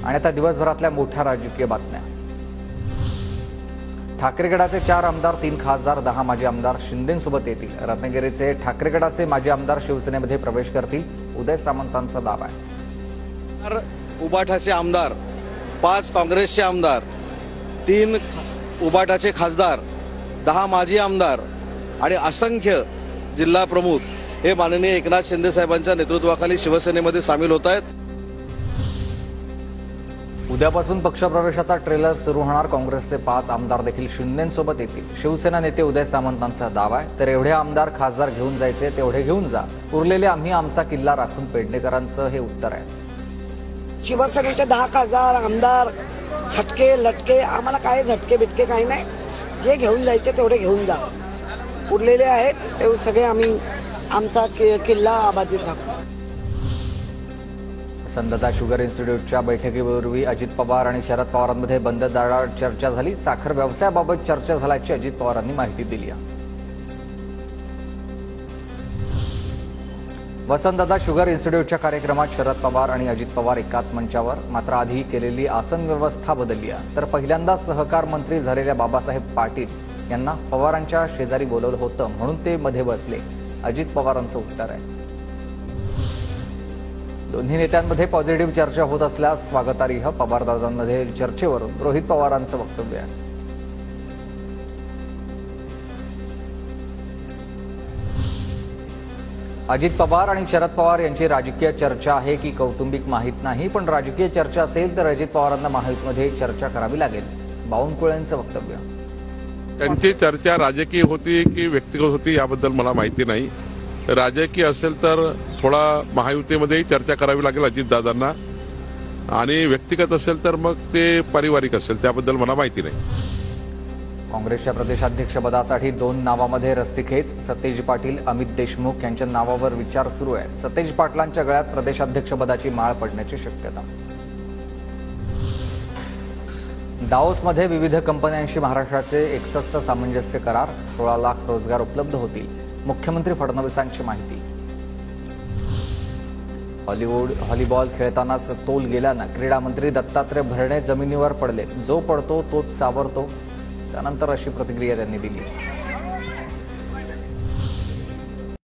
आणि आता दिवसभरातल्या मोठ्या राजकीय बातम्या। ठाकरेगडाचे 4 आमदार, 3 खासदार, 10 माजी आमदार शिंदेंसोबत येतील। रत्नागिरीचे ठाकरेगडाचे माजी आमदार शिवसेनेमध्ये प्रवेश करतील, उदय सामंतांचा दावा आहे। उबाठाचे आमदार, 5 काँग्रेसचे आमदार, 3 उबाठाचे खासदार, 10 माजी आमदार आणि असंख्य जिल्हा प्रमुख हे माननीय एकनाथ शिंदे साहेबांच्या नेतृत्वाखाली शिवसेनेमध्ये सामील होत आहेत। उद्यापासून पक्षप्रवेशाचा ट्रेलर सुरू होणार। काँग्रेसचे 5 आमदार देखील शिंदेंसोबत येतील। शिवसेना नेते उदय सामंतांचा दावा आहे, तर एवढे आमदार खासदार घेऊन जायचे तेवढे घेऊन जा, उरलेले आम्ही आमचा किल्ला राखून पेडणेकरांचं हे उत्तर आहे। शिवसेनेचे 10 खासदार आमदार झटके लटके आम्हाला काय झटके बिटके काही नाही, जे घेऊन जायचे तेवढे घेऊन जा, उरलेले आहेत ते सगळे आम्ही आमचा किल्ला आबादित राखू। वसंतदादा शुगर इन्स्टिट्यूटच्या बैठकीपूर्वी अजित पवार आणि शरद पवारांमध्ये बंद दारात चर्चा झाली। साखर व्यवसायाबाबत चर्चा झाल्याची अजित पवारांनी माहिती दिली आहे। वसंतदादा शुगर इन्स्टिट्यूटच्या कार्यक्रमात शरद पवार आणि अजित पवार एकाच मंचावर, मात्र आधी केलेली आसन व्यवस्था बदलली आहे। तर पहिल्यांदा सहकार मंत्री झालेल्या बाबासाहेब पाटील यांना पवारांच्या शेजारी बोलवलं होतं म्हणून ते मध्ये बसले, अजित पवारांचं उत्तर आहे। दोन्ही नेत्यांमध्ये पॉझिटिव्ह चर्चा होत असल्यास स्वागतार्ह। पवारदादांमध्ये चर्चेवरून रोहित पवारांचं वक्तव्य आहे। अजित पवार आणि शरद पवार यांची राजकीय चर्चा आहे की कौटुंबिक माहीत नाही, पण राजकीय चर्चा असेल तर अजित पवारांना महायुतीमध्ये चर्चा करावी लागेल, बावनकुळेंचं वक्तव्य। त्यांची चर्चा राजकीय होती की व्यक्तिगत होती याबद्दल मला माहिती नाही। राजकीय असेल तर थोडा महायुतीमध्येही चर्चा करावी लागेल अजितदादांना, आणि व्यक्तिगत असेल तर मग ते पारिवारिक असेल त्याबद्दल मला माहिती नाही। काँग्रेसच्या प्रदेशाध्यक्षपदासाठी 2 नावामध्ये रस्सीखेच। सतेज पाटील, अमित देशमुख यांच्या नावावर विचार सुरू आहे। सतेज पाटलांच्या गळ्यात प्रदेशाध्यक्षपदाची माळ पडण्याची शक्यता। दाओसमध्ये विविध कंपन्यांशी महाराष्ट्राचे 61 सामंजस्य करार, 16 लाख रोजगार उपलब्ध होतील, मुख्यमंत्री फडणवीसांची माहिती। व्हॉलीबॉल खेळतानाच तोल गेल्यानं क्रीडा मंत्री दत्तात्रय भरणे जमिनीवर पडले। जो पडतो तोच सावरतो, त्यानंतर अशी प्रतिक्रिया त्यांनी दिली।